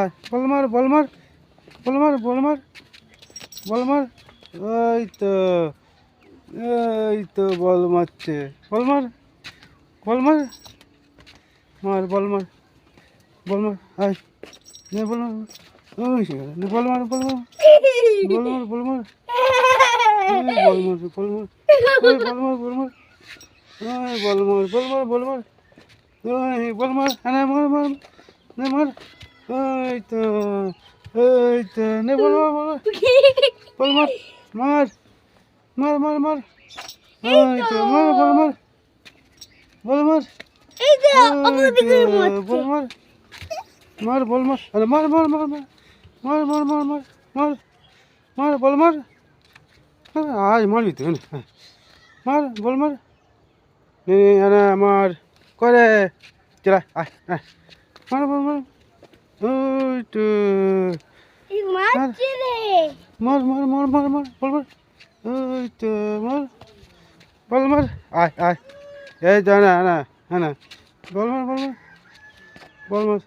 আয় বল মার বল মার বল মার বল মার বল মার। এই তো বল মারছে। বল মার বল মার মার বল মার বল মার। আয় নে বল মার। ওই সেখানে নে বল মার বল মার বল মার বল মার। বল মার বল মার ওই বল মার বল মার ওই বল মার বল মার বল মার ওই বল মার। হ্যাঁ মার মার নে মার। এই তো নে বল মার বল মার বল মার মার মার মার মার। ওই তো মার বল মার বল মার। বল মার মার বল মার। আরে মার মার মার মার মার মার মার মার মার মার বল মার। আজ মারবি তো মার বল মার। আমার করে চলা আয় আয় মার বল মার। ওই তো মার মার মার মার মার বল মার। ওই তো মার বল মার। আয় আয় এই তো না না হ্যাঁ না বল মার বল মার বল মার।